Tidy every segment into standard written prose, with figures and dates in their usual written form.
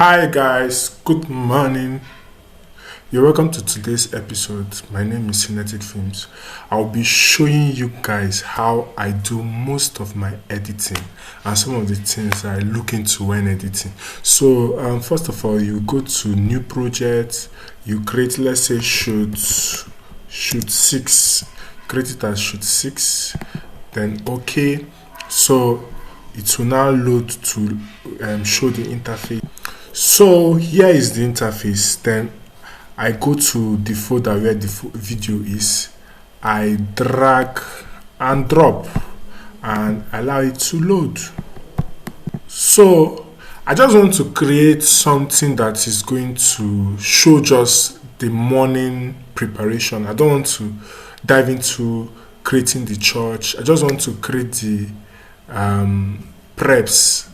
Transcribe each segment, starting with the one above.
Hi guys, good morning. You're welcome to today's episode. My name is Cinetic Films. I'll be showing you guys how I do most of my editing and some of the things I look into when editing. So first of all, you go to new project, you create, let's say shoot 6, create it as shoot 6, then okay. So it will now load to show the interface. So here is the interface. Then I go to the folder where the video is. I drag and drop and allow it to load. So I just want to create something that is going to show just the morning preparation. I don't want to dive into creating the church. I just want to create the preps,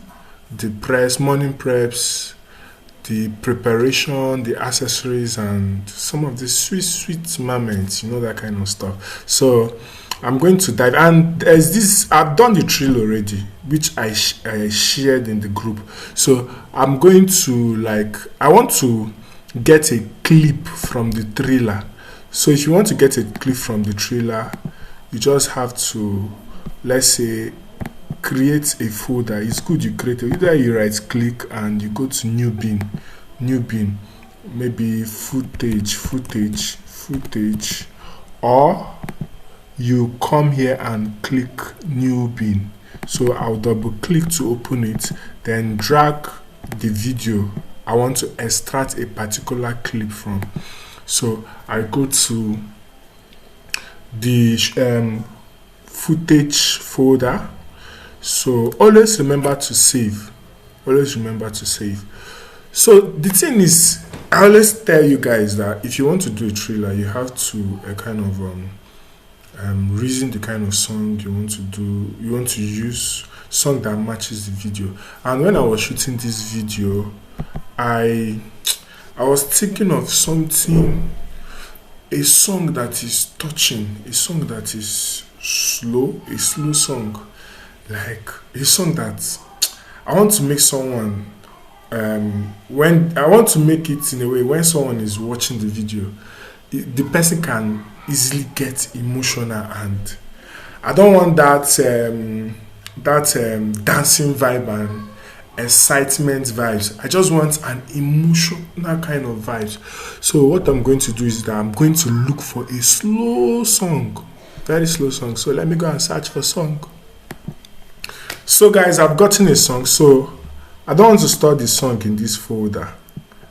morning preps, the preparation, the accessories, and some of the sweet moments, that kind of stuff. So I'm going to dive, and there's this, I've done the drill already, which I shared in the group. So I'm going to I want to get a clip from the trailer. So if you want to get a clip from the trailer, you just have to, let's say, create a folder. It's good you create it. Either you right click and you go to new bin, maybe footage, or you come here and click new bin. So I'll double click to open it, then drag the video I want to extract a particular clip from. So I go to the footage folder. So always remember to save. So the thing is, I always tell you guys that if you want to do a trailer, you have to kind of reason the kind of song you want to do. You want to use song that matches the video. And when I was shooting this video, I was thinking of something, a song that is touching, a song that is slow, a slow song. Like a song that I want to make someone when I want to make it in a way when someone is watching the video, the person can easily get emotional, and I don't want that dancing vibe and excitement vibes. I just want an emotional kind of vibes. So what I'm going to do is that I'm going to look for a slow song, very slow song. So let me go and search for song. So guys, I've gotten a song, so I don't want to store the song in this folder.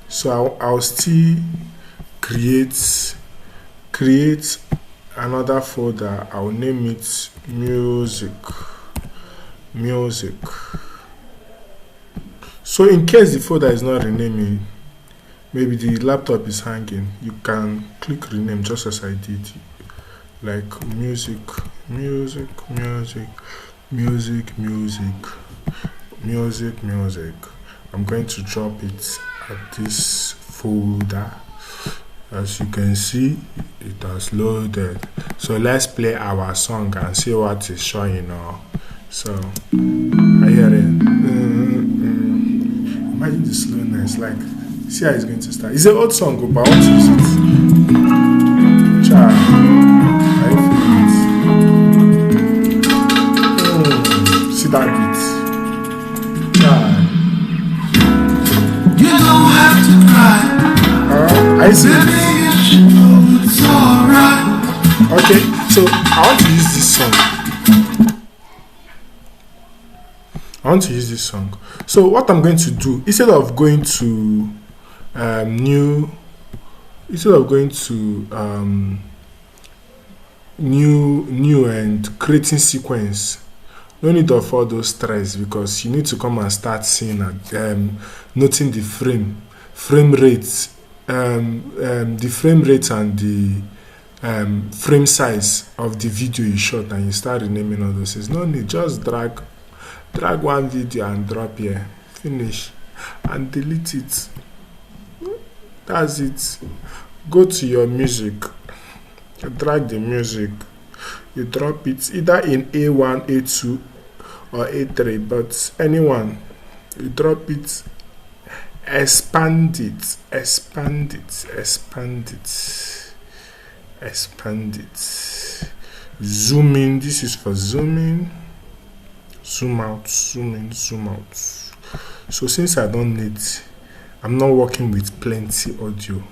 So I'll still create another folder. I'll name it music. So in case the folder is not renaming, maybe the laptop is hanging, you can click rename just as I did, like music. I'm going to drop it at this folder. As you can see, it has loaded. So let's play our song and see what is showing now. So I hear it. Imagine the slowness. Like, see how it's going to start. It's an old song, but I want to use it. Child, I feel it. See that beat. You don't have to cry. I see. It's alright. Okay, so I want to use this song. So what I'm going to do, instead of going to new and creating sequence. No need of all those stress, because you need to come and start seeing noting the frame rate, the frame rate and the frame size of the video you shot, and you start renaming all those things. No need, just drag one video and drop here, finish, and delete it. That's it. Go to your music, drag the music, you drop it either in A1, A2 or A3, but anyone, you drop it expand it, expand it, expand it, expand it. Zoom in, this is for zooming. Zoom out, zoom in, zoom out. So since I don't need, I'm not working with plenty audio,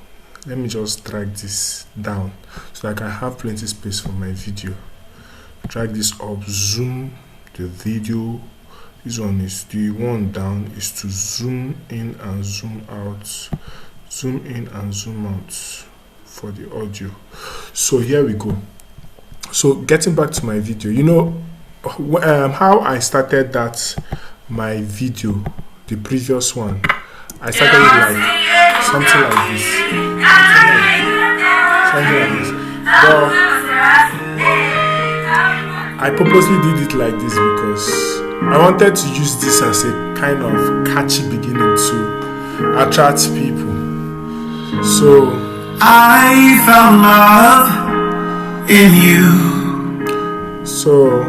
let me just drag this down so that I can have plenty space for my video. Drag this up, zoom the video. This one is the one down is to zoom in and zoom out, zoom in and zoom out for the audio. So here we go. So getting back to my video, you know how I started that my video, the previous one, I started it like something like this, something like this. But I purposely did it like this because I wanted to use this as a kind of catchy beginning to attract people. So I found love in you. So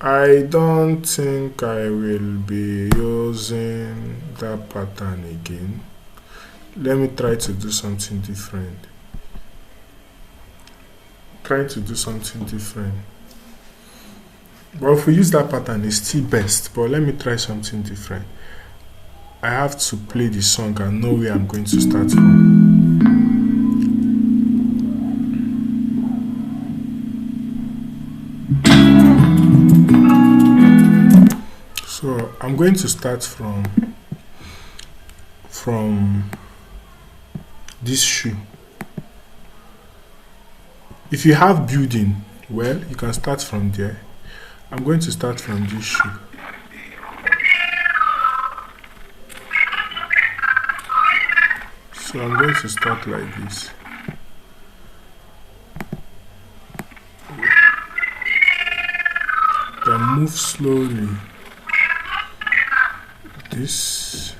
I don't think I will be using that pattern again. Let me try to do something different. Try to do something different. But if we use that pattern, it's still best. But let me try something different. I have to play the song and know where I'm going to start from. So I'm going to start from this shoe. If you have building, well, you can start from there. I'm going to start from this shoe. So I'm going to start like this. Then move slowly. This.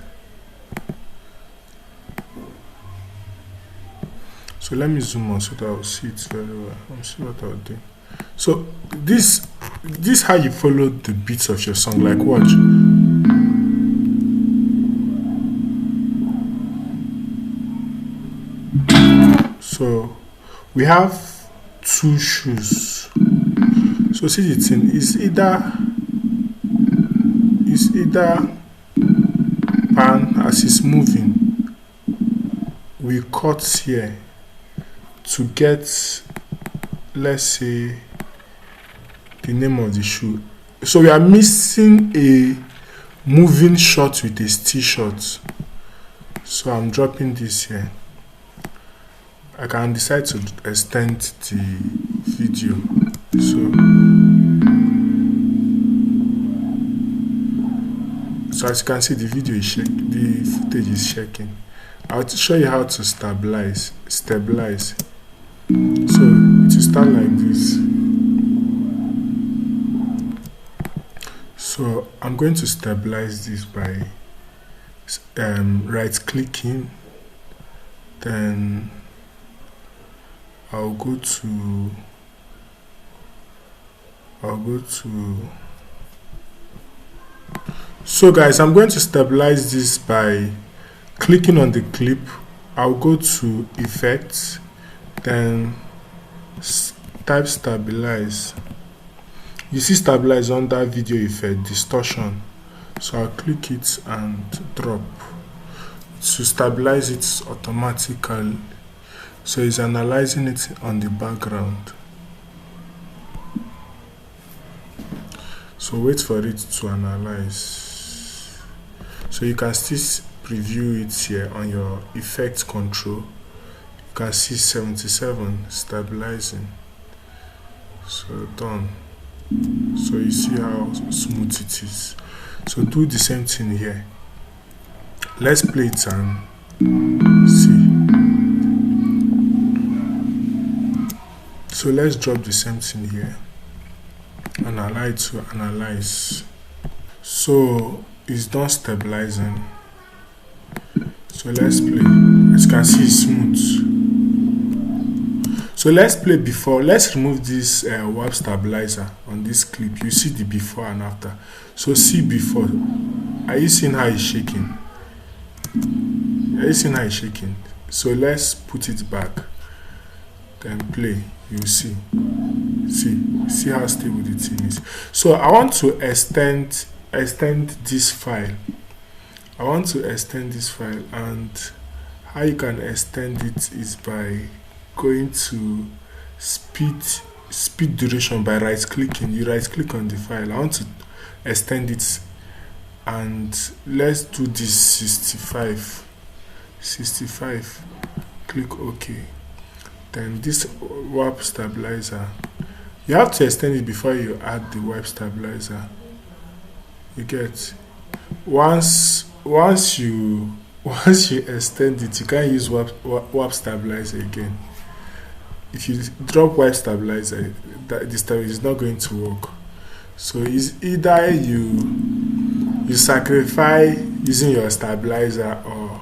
So let me zoom on so that I'll see it very well. I'll see what I'll do. So this how you follow the beats of your song. Like watch. So we have two shoes. So see the thing is either pan as it's moving. We cut here to get, let's say, the name of the shoe. So we are missing a moving shot with a still shot. So I'm dropping this here. I can decide to extend the video. So as you can see, the video is shaking, the footage is shaking. I'll show you how to stabilize. So it will start like this. So I'm going to stabilize this by right clicking, then I'll go to so guys, I'm going to stabilize this by clicking on the clip. I'll go to effects, then type stabilize. You see stabilize under video effect distortion. So I'll click it and drop to stabilize it automatically. So it's analyzing it on the background. So wait for it to analyze. So you can still preview it here on your effect control. You can see 77 stabilizing. So done. So you see how smooth it is. So do the same thing here. Let's play it and see. So let's drop the same thing here and allow it to analyze. So it's done stabilizing. So let's play. As you can see, it's smooth. So let's play before. Let's remove this warp stabilizer on this clip. You see the before and after. So see before. Are you seeing how it's shaking? You see now it's shaking. So let's put it back. Then play. You see. See how stable the thing is. So I want to extend this file. I want to extend this file, and how you can extend it is by going to speed duration by right clicking. You right click on the file. I want to extend it, and let's do this 65. Click OK. Then this warp stabilizer, you have to extend it before you add the warp stabilizer. You get, once you extend it, you can't use warp stabilizer again. If you drop warp stabilizer, this time it's not going to work. So it's either you sacrifice using your stabilizer, or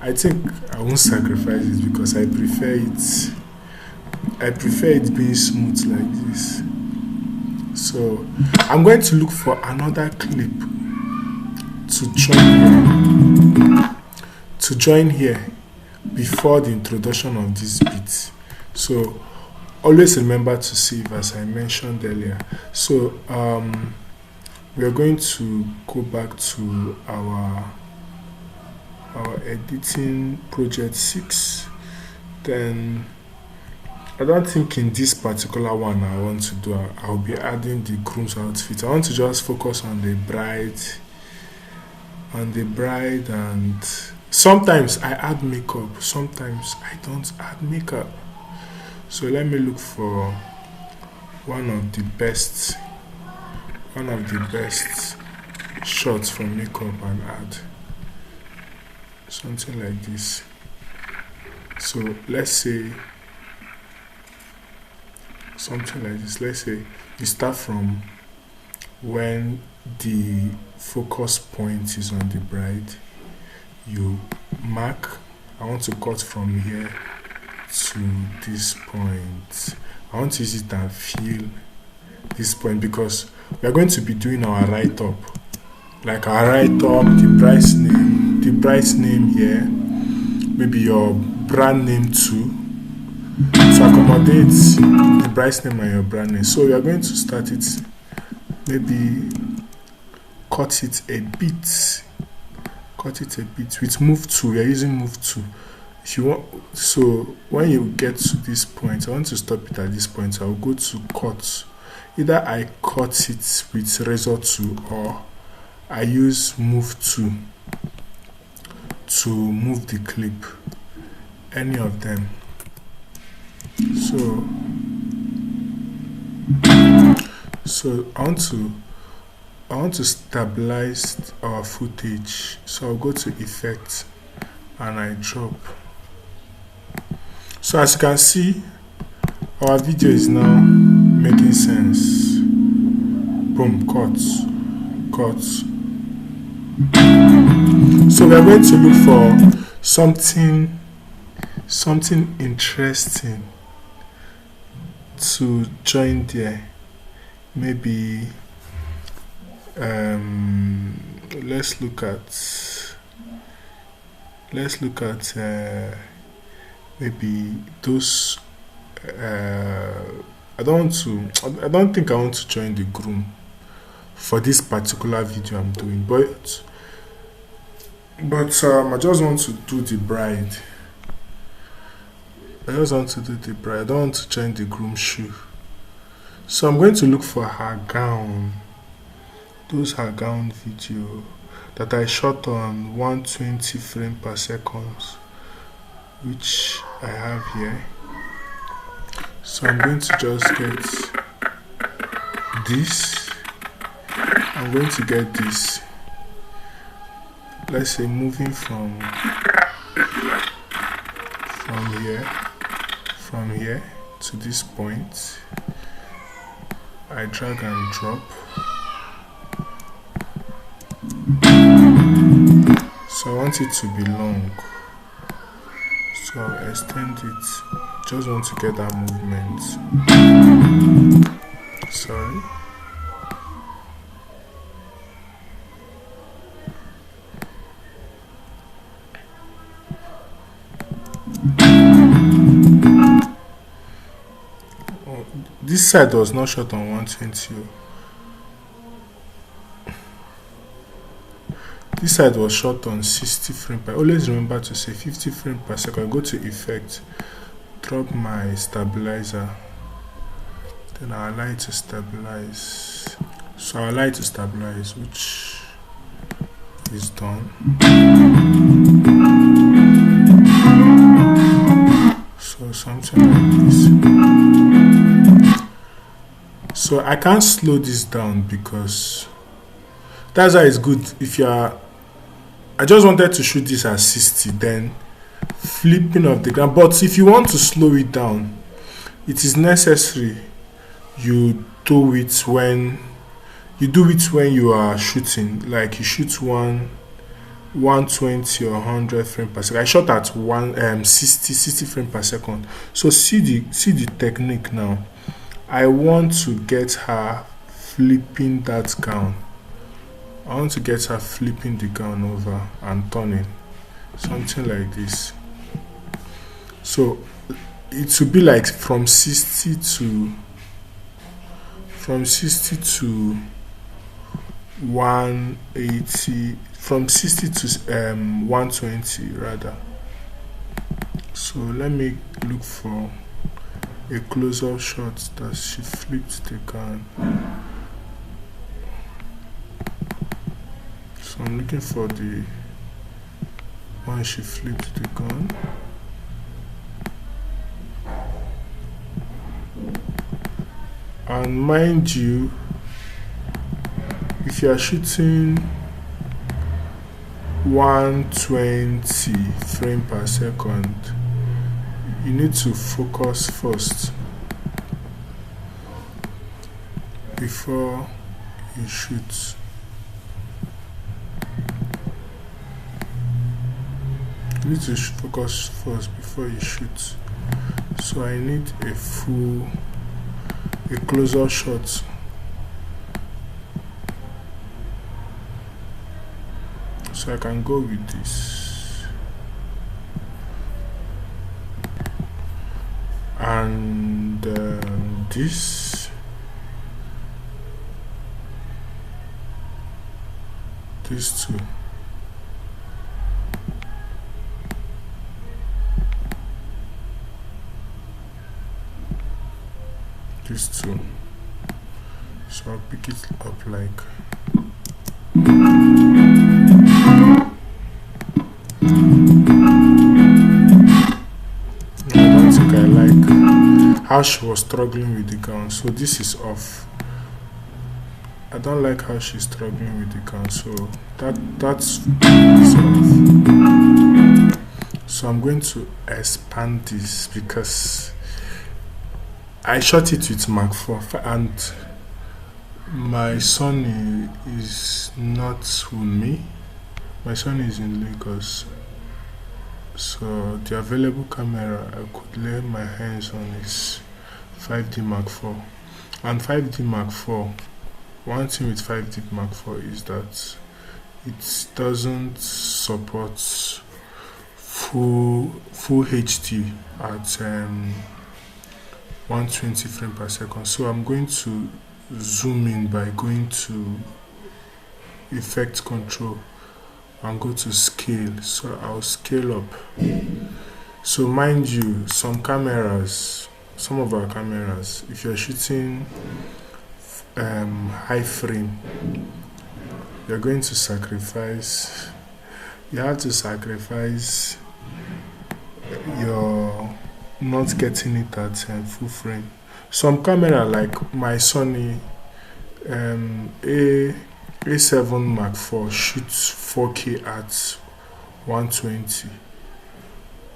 I think I won't sacrifice it because I prefer it being smooth like this. So I'm going to look for another clip to join here before the introduction of this beat. So always remember to save, as I mentioned earlier. So we are going to go back to our editing project 6. Then I don't think in this particular one I want to do, I'll be adding the groom's outfit. I want to just focus on the bride, and sometimes I add makeup, sometimes I don't add makeup. So let me look for one of the best shots for makeup and add something like this. So let's say something like this. Let's say you start from when the focus point is on the bride. You mark, I want to cut from here to this point. I want to use it and fill this point because we are going to be doing our write-up. Like our write-up, the bride's name here, maybe your brand name too, to accommodate the bride's name and your brand name. So we are going to start it, maybe cut it a bit with move 2. We are using move 2. If you want, so when you get to this point, I want to stop it at this point. I'll go to cut. Either I cut it with razor 2 or I use move 2 to move the clip. Any of them. So I want to stabilize our footage. So I'll go to effect and I drop. So as you can see, our video is now making sense. Boom, cut. So we are going to look for something interesting to join there. Maybe let's look at maybe those. I don't think I want to join the groom for this particular video I'm doing, but I just want to do the bride. I don't want to join the groom shoe. So I'm going to look for her gown. Those her gown video that I shot on 120 frames per second, which I have here. So I'm going to just get this. I'm going to get this. Let's say moving from here to this point. I drag and drop. So I want it to be long. So I'll extend it. Just want to get that movement. Sorry. this side was not shot on 120. This side was shot on 60 frames per. Always remember to say 50 frames per second. Go to effect, drop my stabilizer, then I allow it to stabilize. So I allow it to stabilize, which is done. So something like this. So I can't slow this down because that's why it's good if you are. I just wanted to shoot this at 60, then flipping of the ground. But if you want to slow it down, it is necessary you do it when you are shooting. Like you shoot 120 or 100 frames per second. I shot at 60 frames per second. So see the technique now. I want to get her flipping that gown. I want to get her flipping the gown over and turning, something like this. So it will be like from 60 to 180, from 60 to 120 rather. So let me look for a close-up shot that she flipped the gown. So I'm looking for the one she flipped the gun. And mind you, if you are shooting 120 frames per second, you need to focus first before you shoot. You need to focus first before you shoot. So I need a closer shot. So I can go with this. And this two. These two. So I'll pick it up like I don't think I like how she was struggling with the gown, so this is off. I don't like how she's struggling with the gown, so that's off. So I'm going to expand this because I shot it with Mark 4 and my son is not with me. My son is in Lagos. So the available camera I could lay my hands on is 5D Mark 4. And 5D Mark 4, one thing with 5D Mark 4 is that it doesn't support full HD at 120 frames per second. So I'm going to zoom in by going to effect control and go to scale. So I'll scale up. So mind you, some of our cameras, if you're shooting high frame, you're going to sacrifice, you have to sacrifice your not getting it at full frame. Some camera like my Sony A7 Mark IV shoots 4K at 120.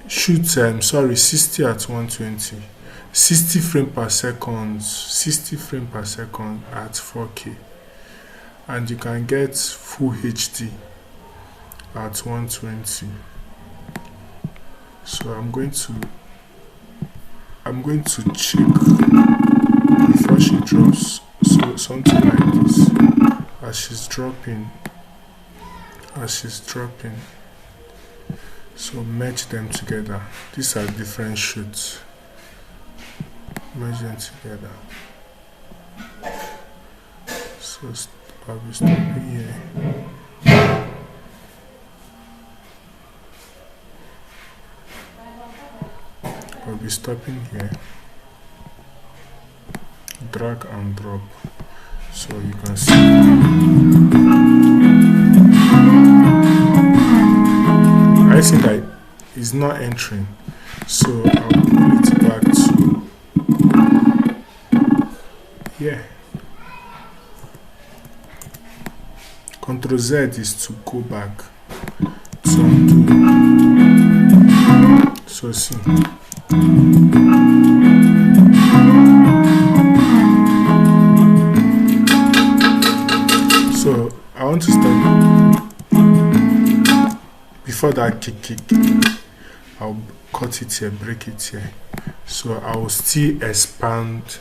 Shoots 60 at 120. 60 frames per second. 60 frames per second at 4K. And you can get full HD at 120. So I'm going to check before she drops. So something like this. As she's dropping. So merge them together. These are different shoots. Merge them together. So I'll be stopping here. I'll be stopping here. Drag and drop. So you can see. I see that it's not entering. So I'll pull it back to here. Ctrl Z is to go back to undo. So see. So I want to start before that kick. I'll cut it here, break it here. So I will still expand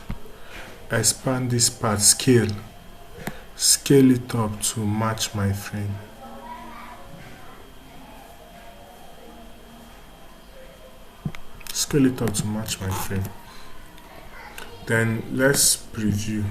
this part, scale it up to match my frame. Scale it up to match my frame. Then let's preview.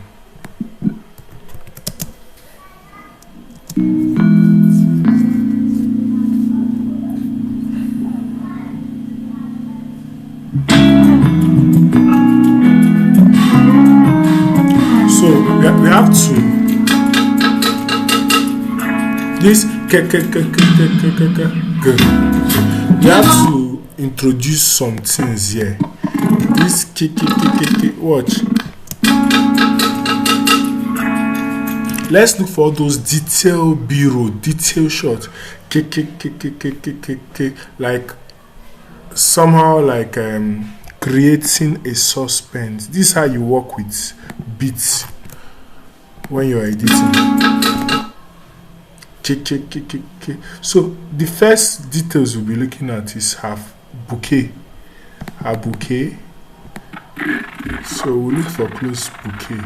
So we have to this we have to introduce some things here. This watch. Let's look for those detail bureau, detail shot. Like somehow like creating a suspense. This is how you work with beats when you're editing. So the first details we'll be looking at is her bouquet. So we'll look for close bouquet.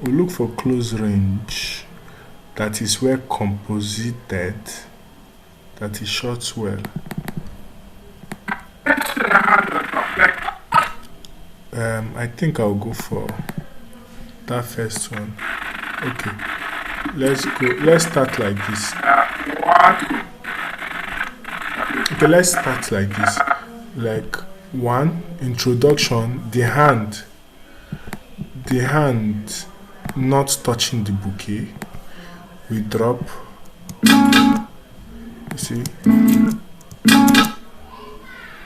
We'll look for close range. That is well composited. That is shot well. I think I'll go for that first one. Okay. Let's go. Let's start like this. Okay, let's start like this. Like one introduction, the hand not touching the bouquet. We drop. You see?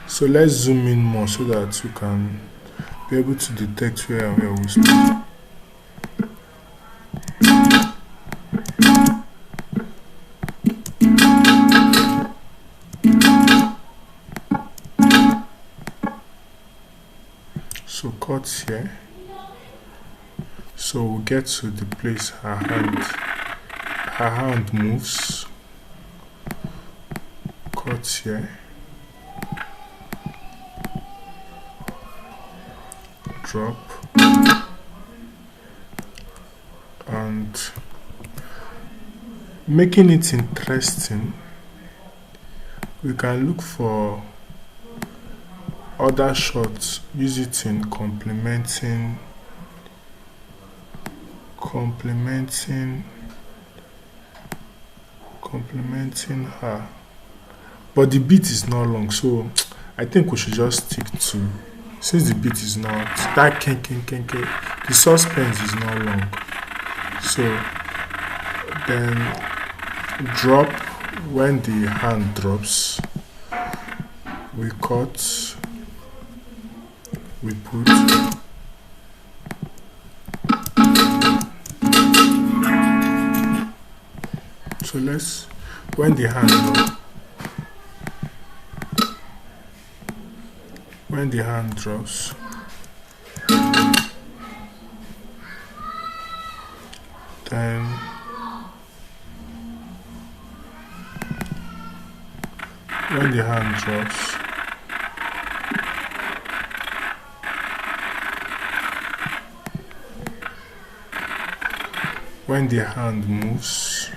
So let's zoom in more so that you can be able to detect where we start. So cut here. So we'll get to the place her hand moves. Cut here. Drop. And making it interesting, we can look for other shots, use it in complementing her. But the beat is not long, so I think we should just stick to, since the beat is not that the suspense is not long. So then drop. When the hand drops, we cut, we put. So let's, when the hand drops, then when the hand drops, when the hand moves,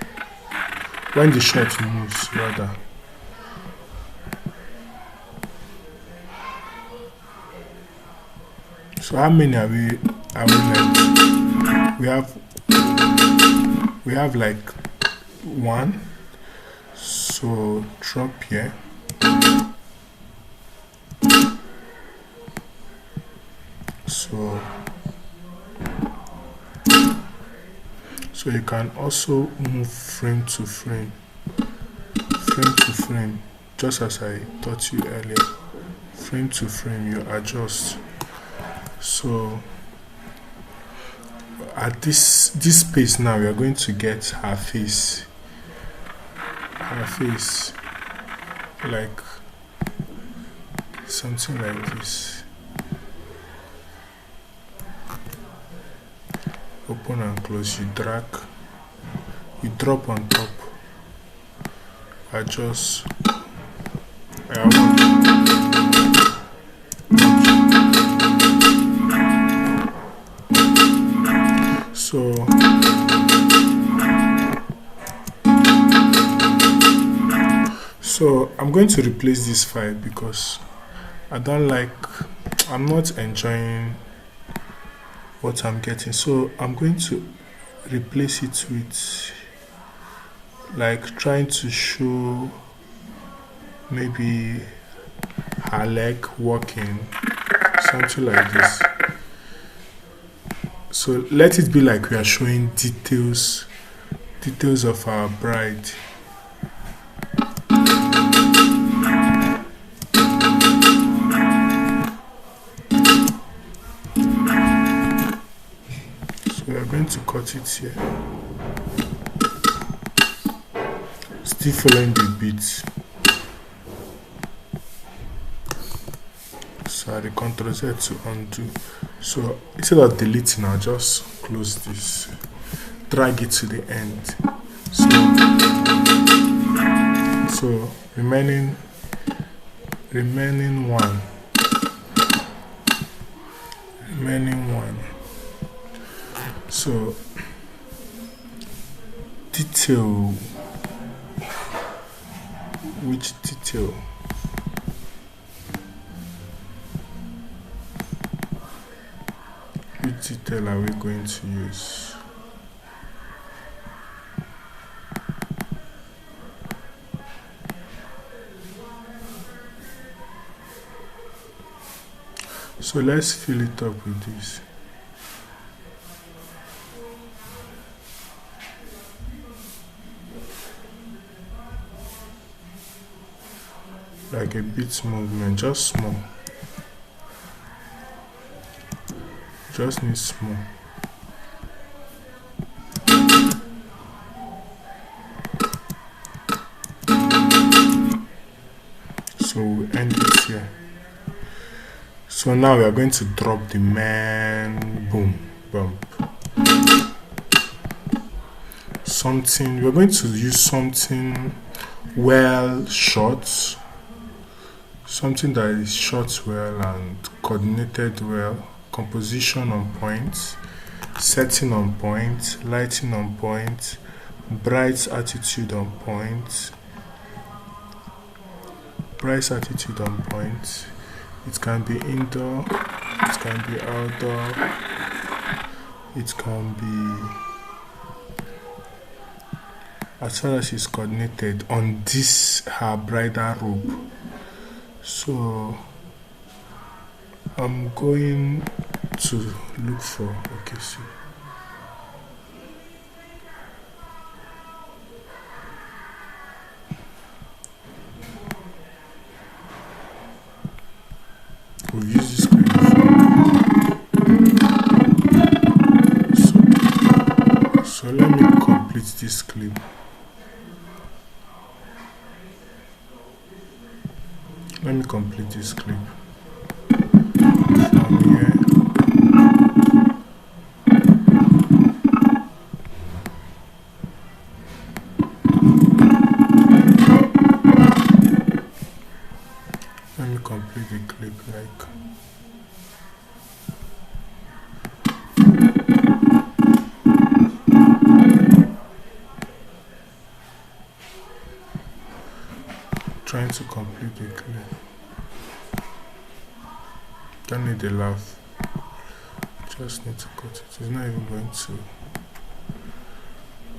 when the shot moves rather. So how many are we like? We have we have like 1, so drop here. So you can also move frame to frame, just as I taught you earlier. Frame to frame, you adjust. So at this space now, we are going to get her face, like something like this. Open and close, you drag, you drop on top, adjust. So I'm going to replace this file because I'm not enjoying what I'm getting. So I'm going to replace it with like trying to show maybe her leg walking, something like this. So let it be like we are showing details of our bride. So we are going to cut it here. Still following the beats. So I do Ctrl Z to undo. So instead of deleting, I'll just close this, drag it to the end. So remaining 1. So detail, which detail? Which detail are we going to use? So let's fill it up with this. Like a bit movement, just small. Just need small. So we end it here. So now we are going to drop the man boom bump. We're going to use something well short. Something that is shot well and coordinated well. Composition on point, setting on point, lighting on point, bright attitude on point. It can be indoor, it can be outdoor, it can be, as far as it's coordinated on this her bridal robe. So I'm going to look for, okay, see. We'll use this clip before. So let me complete this clip. Let me complete this clip. From here. Let me complete the clip like. Trying to complete the clip. Don't need a laugh. Just need to cut it. It's not even going to.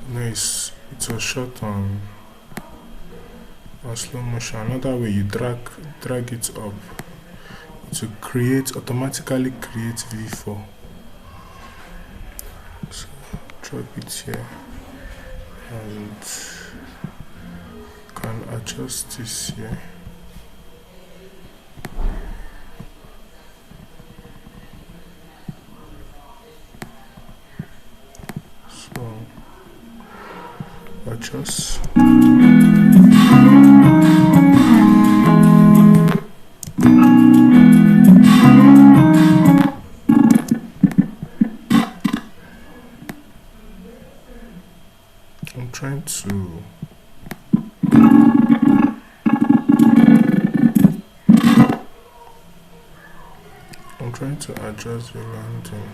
No, it was shot on slow motion. Another way, you drag it up to automatically create V4. So drop it here and can adjust this here. So adjust. I'm trying to adjust the landing.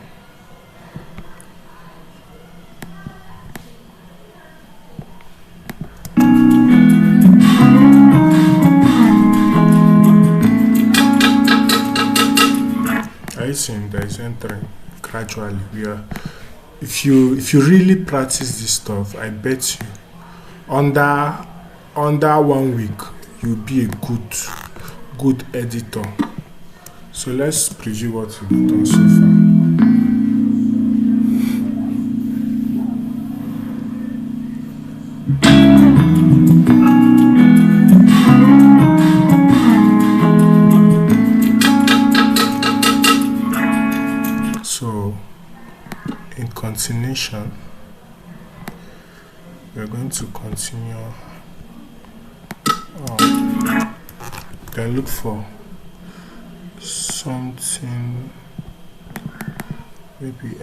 Are you seeing that it's entering gradually? If you really practice this stuff, I bet you under 1 week you'll be a good editor. So let's preview what we've done so far. So in continuation, we're going to continue. Then look for something, maybe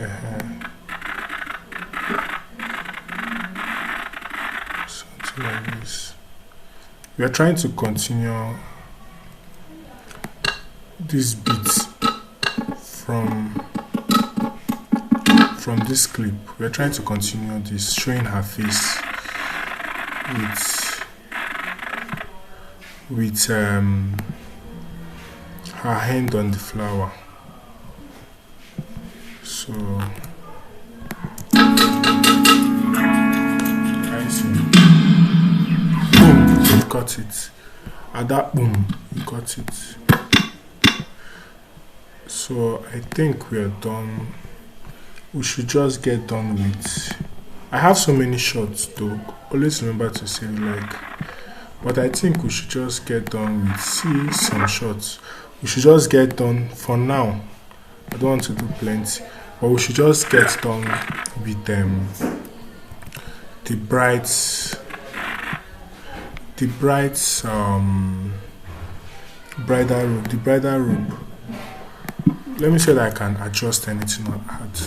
something like this. We are trying to continue this beat from this clip. We are trying to continue this, showing her face with her hand on the flower. So I see. Boom, you got it. At that boom, you got it. So I think we are done. We should just get done with. I have so many shots though. Always remember to say like. But I think we should just get done with some shots. We should just get done for now. I don't want to do plenty, but we should just get done with the bride's bridal robe. The bridal robe. Let me see that I can adjust anything or add.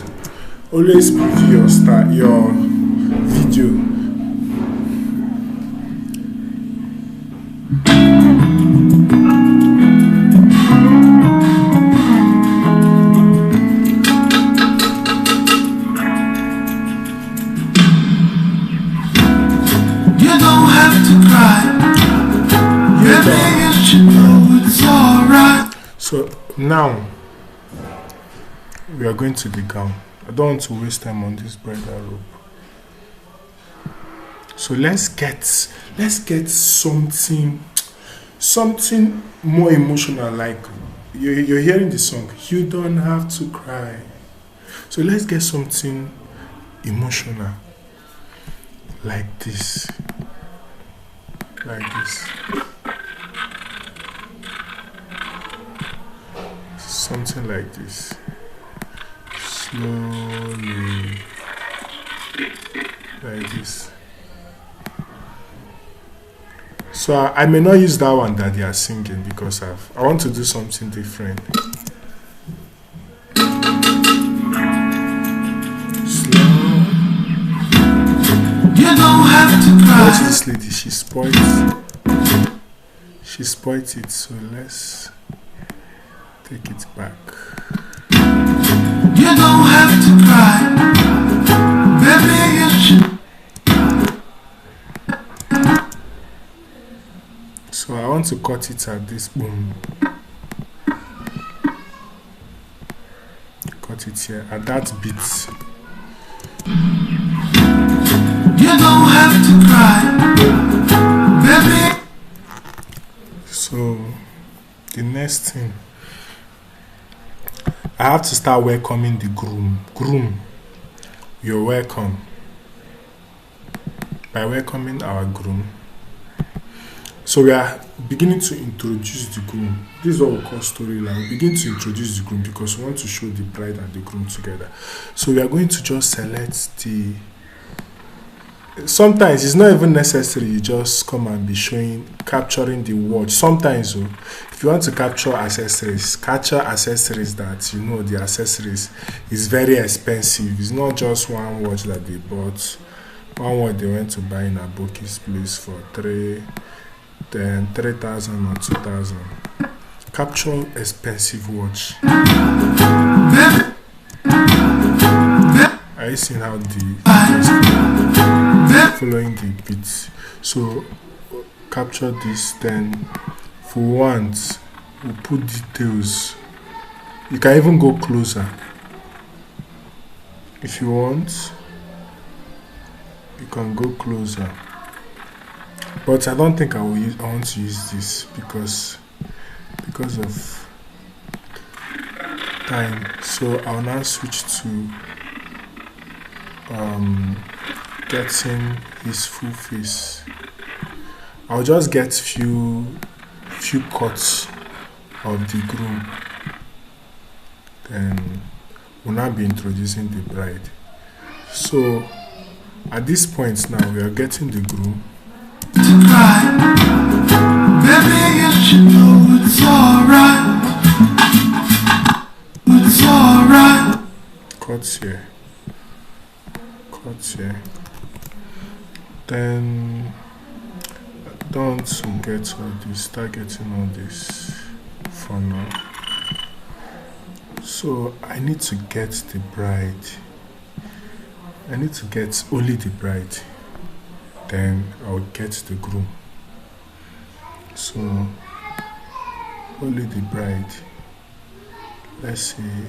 Always preview your video. So now we are going to the gown. I don't want to waste time on this bridal robe. So let's get something more emotional. Like you're hearing the song. You don't have to cry. So let's get something emotional, like this. Something like this. Slowly. Like this. So I may not use that one that they are singing because I want to do something different. Slow. You don't have to cry. Watch this lady, she spoiled it, so let's take it back. You don't have to cry, baby, you should. So I want to cut it at this boom. Cut it here at that beat. You don't have to cry, baby. So the next thing, I have to start welcoming the groom. Groom, you're welcome. By welcoming our groom, so we are beginning to introduce the groom. This is what we call storyline. We begin to introduce the groom because we want to show the bride and the groom together. So we are going to just select the. Sometimes it's not even necessary. You just come and be capturing the watch. Sometimes, if you want to capture accessories that the accessories is very expensive. It's not just one watch that they bought. One watch they went to buy in a Aboki's place for 3,000 or 2,000. Capture expensive watch. Are you seeing how the following the beats? So capture this. Then for once we put details. You can even go closer if you want. You can go closer, but I don't think I want to use this because of time. So I'll now switch to getting his full face. I'll just get few cuts of the groom. Then we'll now be introducing the bride. So at this point now, we are getting the groom. Baby, you should know it's alright. It's alright. Cuts here. Then don't get all this. Start getting all this for now. So I need to get the bride. I need to get only the bride. Then I'll get the groom. So only the bride. Let's see.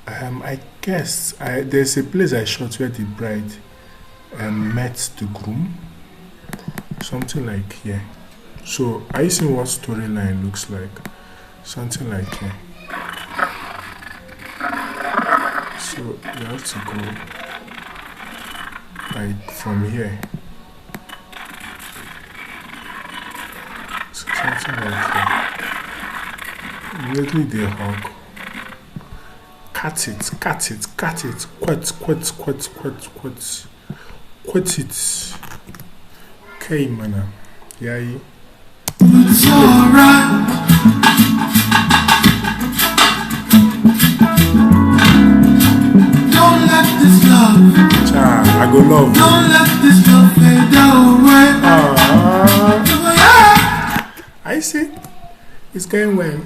I guess there's a place I shot where the bride met the groom. Something like here. So are you seeing what storyline looks like? Something like here. So you have to go like from here. So something like that. Immediately they hug. Cut it. Quit it. Okay, man. Yeah. It's alright. Don't let this love. I go love. Don't let this love fade away. I see. It's going well.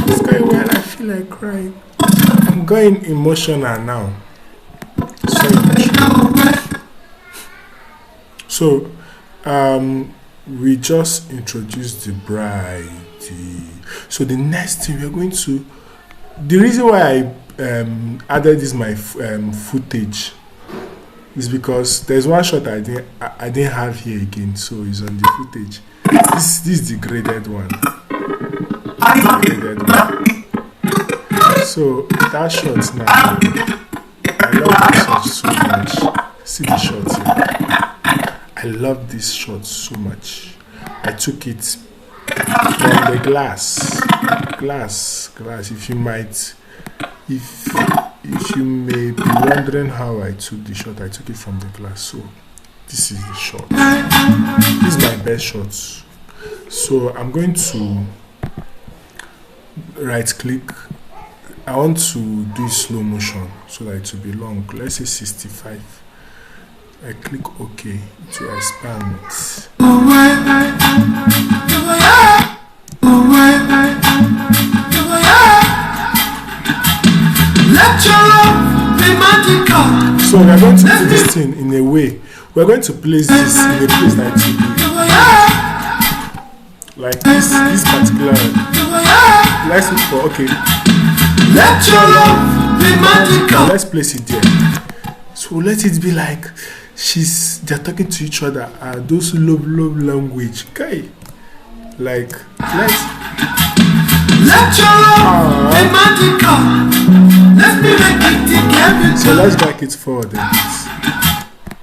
It's going well. I feel like crying. I'm going emotional now. So emotional. So, we just introduced the bride. So the next thing we're going to. The reason why I added this my footage is because there's one shot I didn't have here again, so it's on the footage. This is the graded one. So that shot now, I love this shot so much. See the shot here. I love this shot so much. I took it from the glass. If you may be wondering how I took the shot, I took it from the glass. So this is the shot. This is my best shot. So I'm going to right click. I want to do slow motion so that it will be long. Let's say 65. I click OK to expand it. Let your love be magical. So we are going to do this thing in a way. We are going to place this in a place that it will be like this particular. Let's look for okay. Let your love be magical. Let's place it there. So let it be like they're talking to each other. Those love language, guy. Like, Let your love be magical. Let me make it together. so let's back it forward a bit.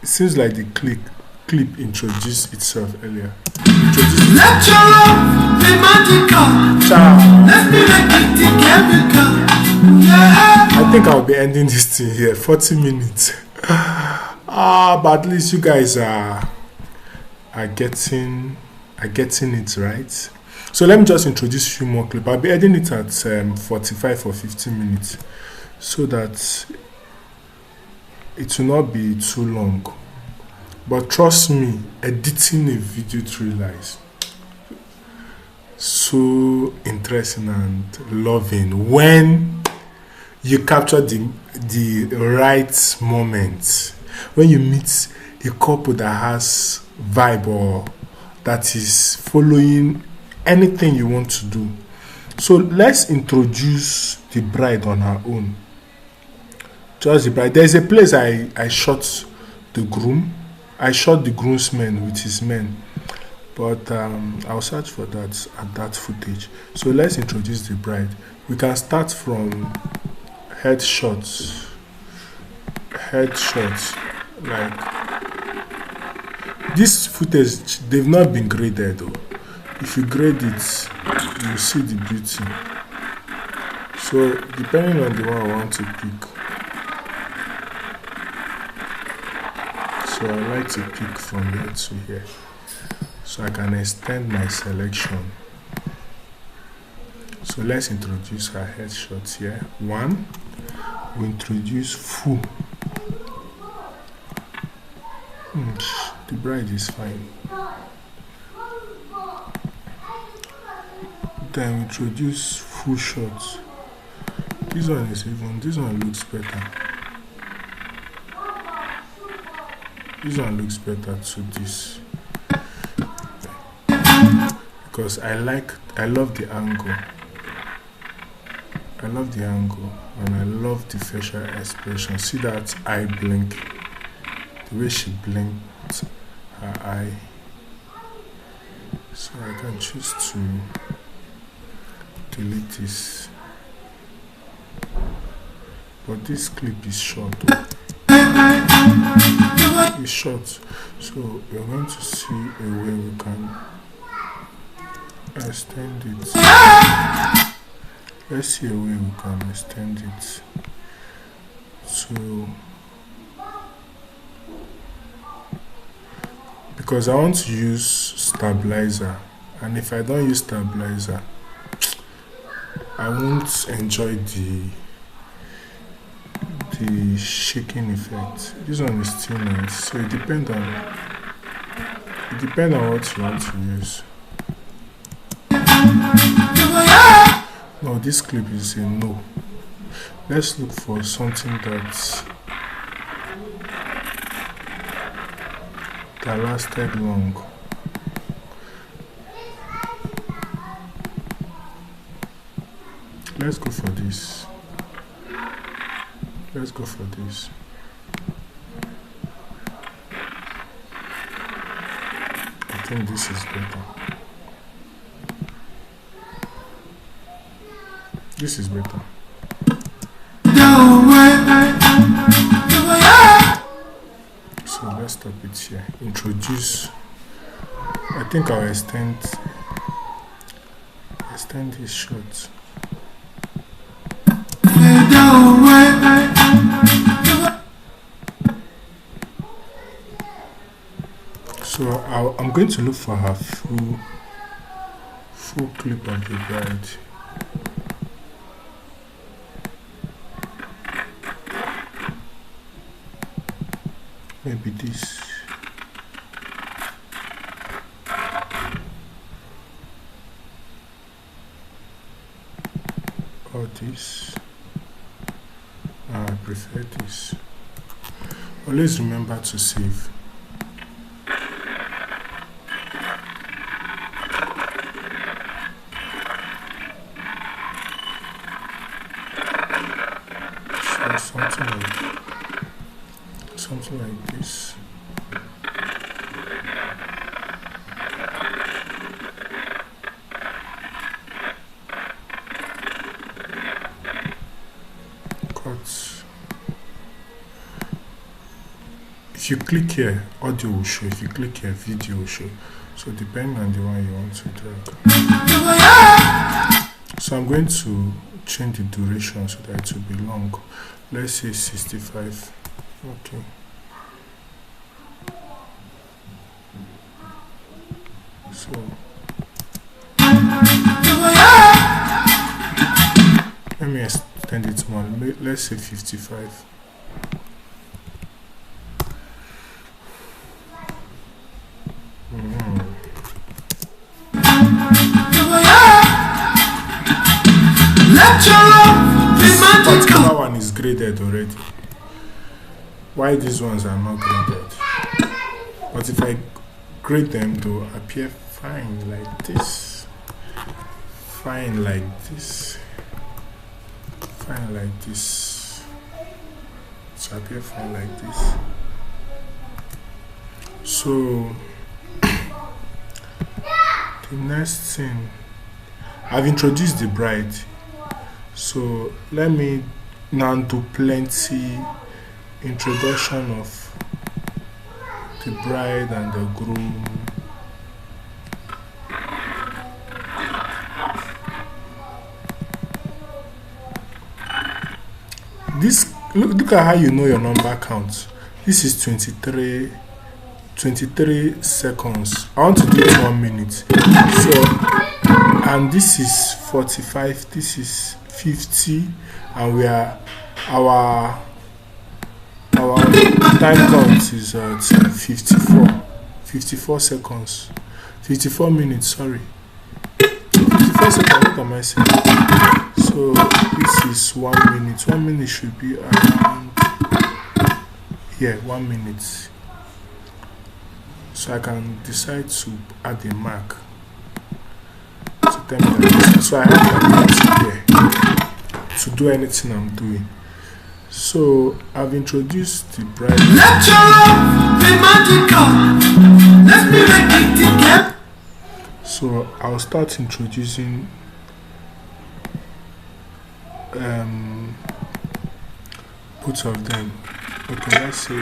It seems like the clip introduced itself earlier. Let your love be magical. Ciao. Let me make it together. Yeah. I think I'll be ending this thing here. 40 minutes. But at least you guys are getting it right. So let me just introduce a few more clips. I'll be editing it at 45 or 50 minutes so that it will not be too long. But trust me, editing a video trailer is so interesting and loving when you capture the right moment. When you meet a couple that has vibe or that is following anything you want to do. So let's introduce the bride on her own. Just the bride. There's a place I shot the groom. I shot the groomsman with his men. But I'll search for that footage. So let's introduce the bride. We can start from headshots. Like this footage, they've not been graded though. If you grade it, you see the beauty. So depending on the one I want to pick. So I like to pick from here to here. So I can extend my selection. So let's introduce our headshots here. One, we introduce full. The bride is fine. Then we introduce full shots. This one looks better. This one looks better to this. Because I love the angle. And I love the facial expression. See that eye blink? The way she blinked her eye. So I can choose to delete this. But this clip is short. It's short. So we're going to see a way we can extend it. Let's see a way we can extend it. So because I want to use stabilizer, and if I don't use stabilizer, I won't enjoy the shaking effect. This one is still nice, so it depends on what you want to use. No, this clip is a no. Let's look for something that lasted long. Let's go for this. I think this is better. This is better. So let's stop it here. Introduce. I think I'll extend this shot. So I'm going to look for her full clip of the bride. Maybe this. Or this. I prefer this. Always remember to save. So something like this. If you click here, audio will show. If you click here, video will show. So depending on the one you want to drag. So I'm going to change the duration so that it will be long. Let's say 65. Okay. So let me extend it more. Let's say 55. That one is graded already. Why these ones are not graded? But if I grade them, they'll appear fine like this. Fine like this. Fine like this. So appear fine like this. So the next thing, I've introduced the bride. So let me now do plenty introduction of the bride and the groom. This look at how you know your number count. This is 23 seconds. I want to do it 1 minute. So, and this is 45, this is 50, and we are our time count is 54 seconds, 54 minutes, sorry, 54 seconds. What am I saying? So this is 1 minute. 1 minute should be around here. 1 minute. So I can decide to add a mark to tell me that. So I have that here to do anything I'm doing. So I've introduced the bride. Let your love be magical. Let me make it together. So I'll start introducing both of them. Okay, let's say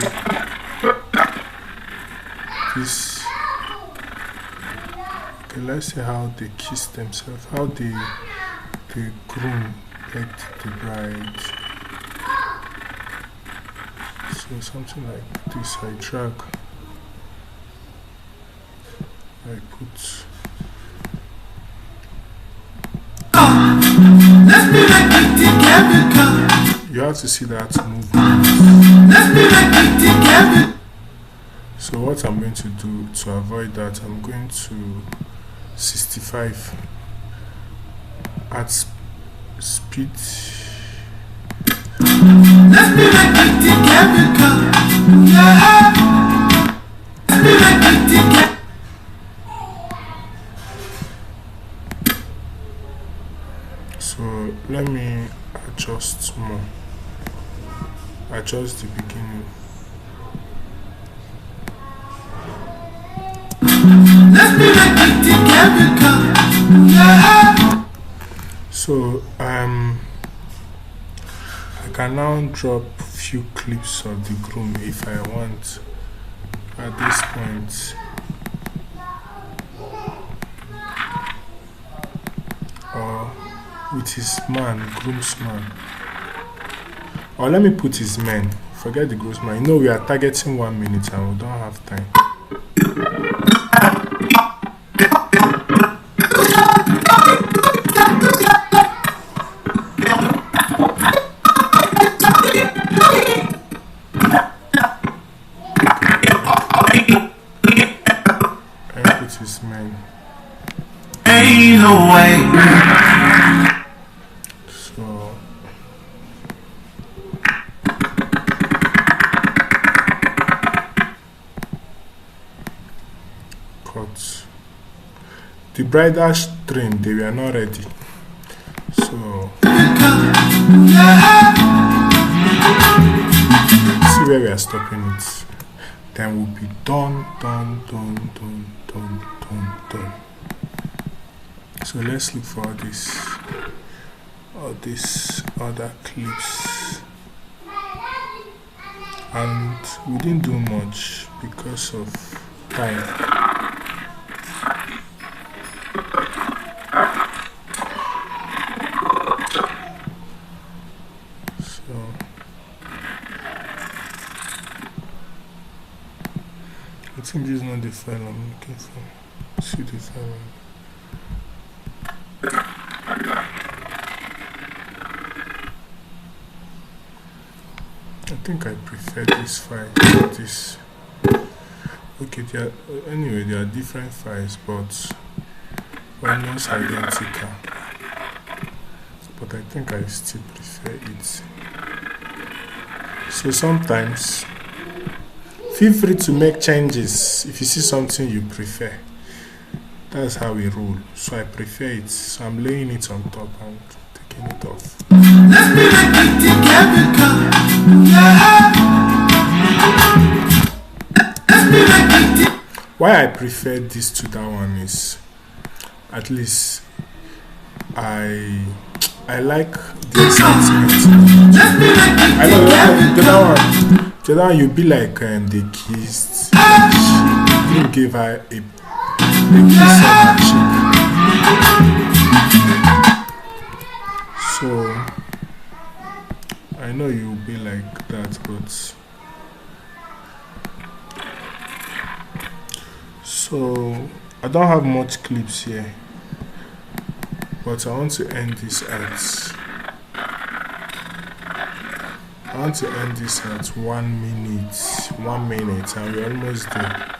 this. Okay, let's see how they kiss themselves, how the groom pecked the bride. So something like this. I drag, I put. Let me make it together. You have to see that movement. Let me make it together. So what I'm going to do to avoid that, I'm going to 65 at speed. Let me make it together. Yeah. Let me make it together. So let me adjust more. Adjust the beginning. Let me make it together. Yeah. So I can now drop few clips of the groom if I want at this point. Or with his man, groomsman. Or let me put his men. Forget the groomsman. You know we are targeting 1 minute and we don't have time. Ain't no way. So cut the bridal train. They were not ready. So see where we are stopping it. Then we'll be done. So let's look for all these other clips. and we didn't do much because of time. So I think this is not the file I'm looking for. See the file. I think I prefer this file to this. Okay, anyway, there are different files, but almost identical. But I think I still prefer it. So sometimes, feel free to make changes if you see something you prefer. That's how we roll. So I prefer it. So I'm laying it on top and taking it off. Let's be like it together, yeah. Let's be like it. Why I prefer this to that one is, at least I like the sentiment. Let's be like it I know together. the other one you be like they kissed. You give her a kiss on her cheek. So I know you'll be like that, but so I don't have much clips here, but I want to end this at 1 minute, and we're almost there.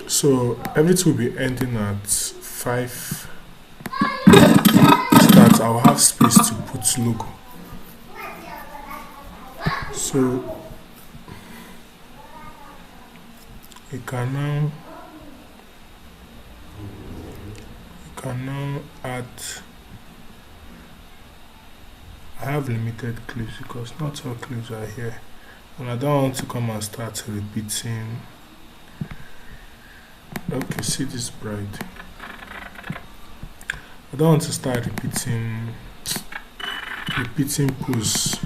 So everything will be ending at 5, so that I'll have space to put logo. So you can now add. I have limited clips because not all clips are here, and I don't want to come and start repeating. Okay, see this bride. I don't want to start repeating pose.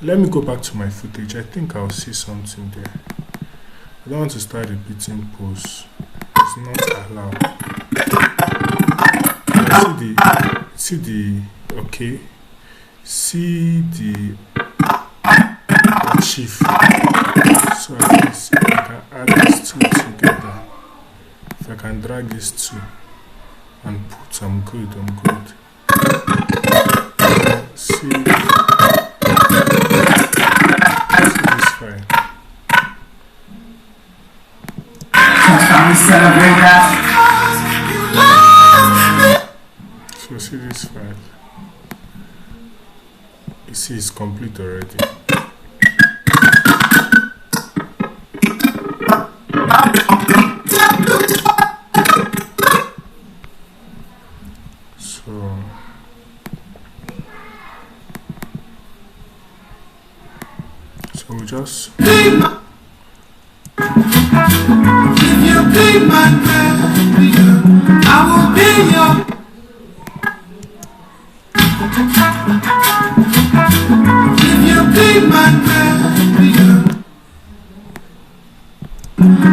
Let me go back to my footage. I think I'll see something there. I don't want to start repeating pose. It's not allowed. See the chief. So at least I can add these two together. If I can drag these two and put, I'm good. See this file. We celebrate that. So see this file. You see it's complete already. So we just If you be my girl, I will be your. If you be my girl,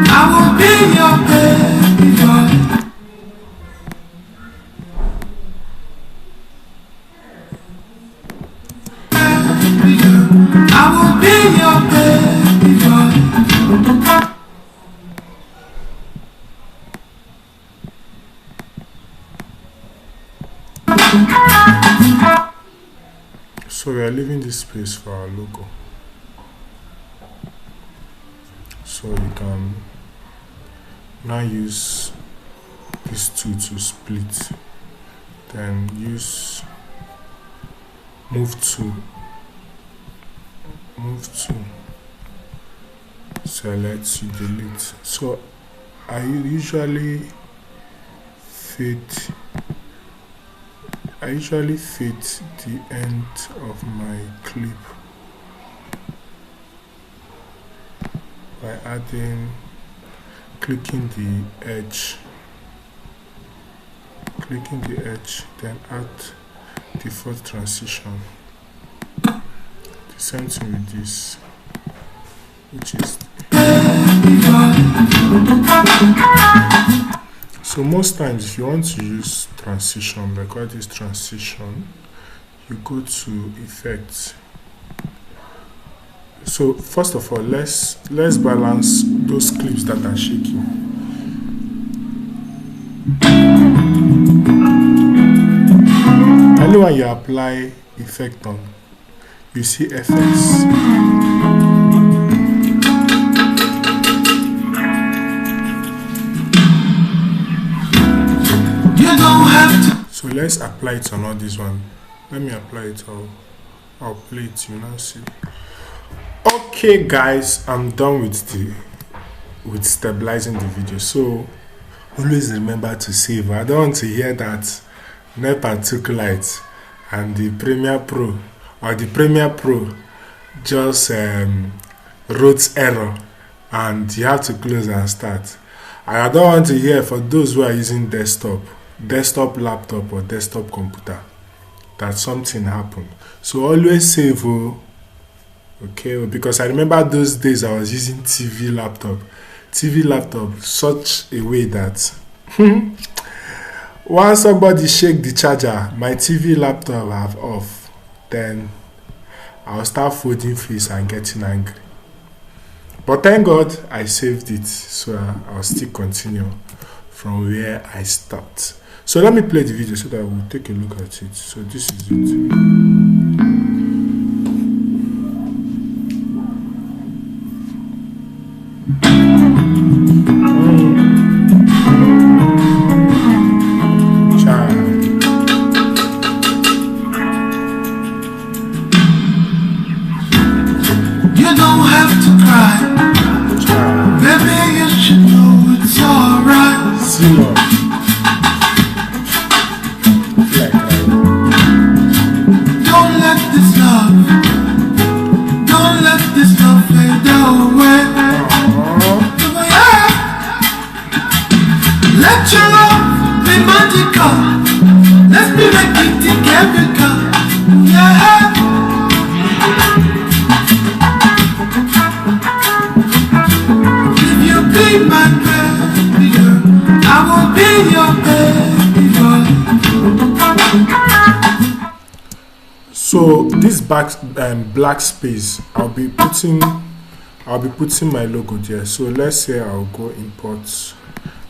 I will be your baby boy. I will be your baby boy. So we are leaving this space for our logo. So we can now use these two to split. Then use move to select to delete. So I usually fade the end of my clip by clicking the edge, then add default transition. The same thing with this, which is so most times if you want to use transition, like all this transition, you go to effects. So first of all, let's balance those clips that are shaking. And when you apply effect on, you see effects. So let's apply it on all this one. Let me apply it. I'll play it. You now see. Okay, guys, I'm done with stabilizing the video. So always remember to save. I don't want to hear that NEPA took light and the Premiere Pro or the Premiere Pro just wrote error and you have to close and start. And I don't want to hear for those who are using desktop laptop or desktop computer that something happened. So always save. Okay, because I remember those days I was using TV laptop such a way that once somebody shake the charger, my TV laptop have off, then I'll start folding face and getting angry. But thank God I saved it, so I'll still continue from where I stopped. So let me play the video so that we'll take a look at it. So this is it. So this black space, I'll be putting my logo there. So let's say I'll go import.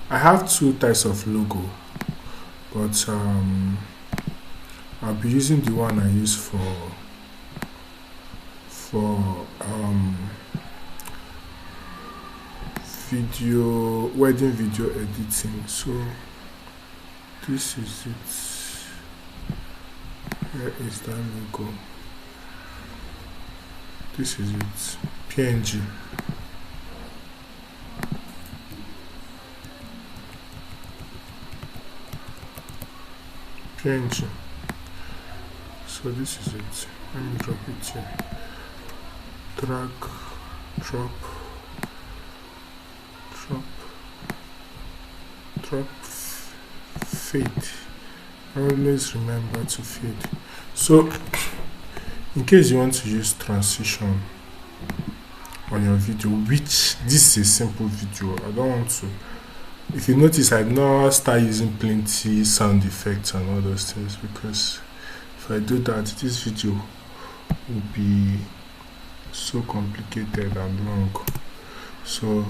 I have two types of logo, but I'll be using the one I use for wedding video editing. So this is it. Where is that logo? This is it. PNG. So this is it. Let me drop it here. Drag, drop, fade. Always remember to fade. So in case you want to use transition on your video, which this is a simple video, I don't want to, if you notice, I now start using plenty sound effects and all those things, because if I do that, this video will be so complicated and long. So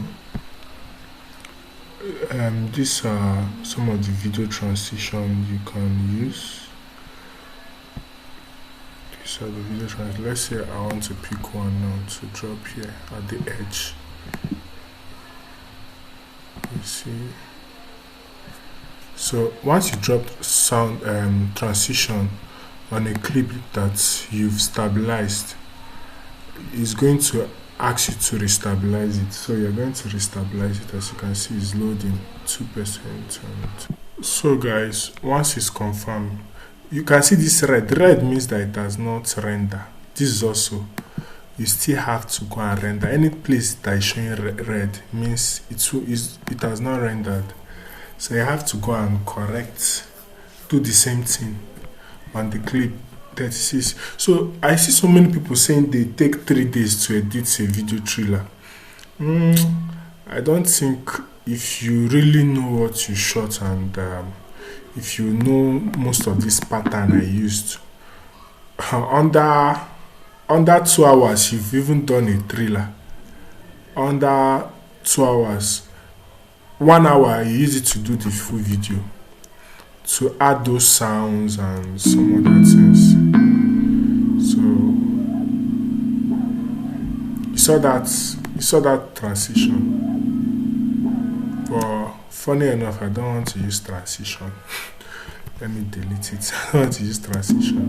these are some of the video transition you can use. These are the video transition. Let's say I want to pick one now to drop here at the edge. You see. So once you drop sound transition on a clip that you've stabilized, it's going to ask you to restabilize it. So you're going to restabilize it. As you can see, it's loading 2%. So guys, once it's confirmed, you can see this red means that it does not render. This is also, you still have to go and render. Any place that is showing red means it has not rendered. So you have to go and correct, do the same thing on the clip 36. So I see so many people saying they take 3 days to edit a video trailer. I don't think, if you really know what you shot and if you know most of this pattern I used, under 2 hours you've even done a trailer. Under 2 hours, 1 hour you use it to do the full video, to add those sounds and some other things. So you saw that transition. But funny enough, I don't want to use transition. Let me delete it. I don't want to use transition.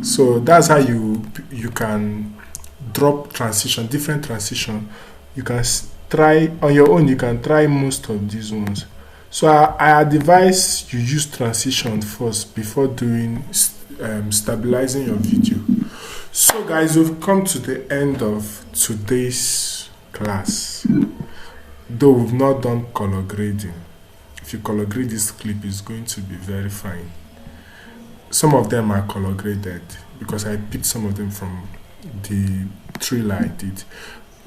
So that's how you can drop transition, different transition. You can try on your own. You can try most of these ones. So I advise you use transition first before doing stabilizing your video. So guys, we've come to the end of today's class. Though we've not done color grading. If you color grade this clip, it's going to be very fine. Some of them are color graded because I picked some of them from the trailer I did.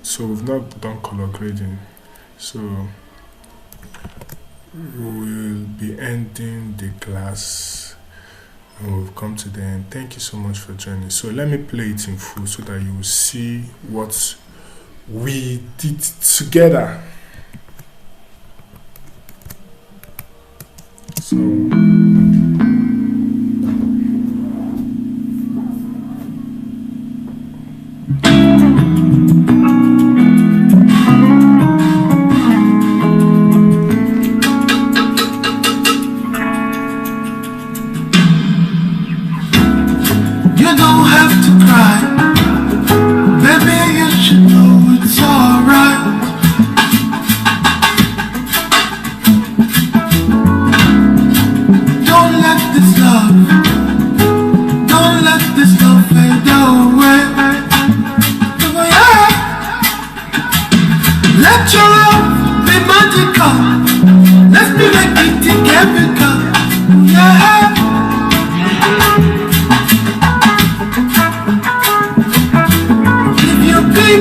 So we've not done color grading. So we'll be ending the class and we've come to the end. Thank you so much for joining. So let me play it in full so that you will see what we did together. So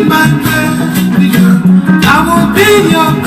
my baby girl, I will be your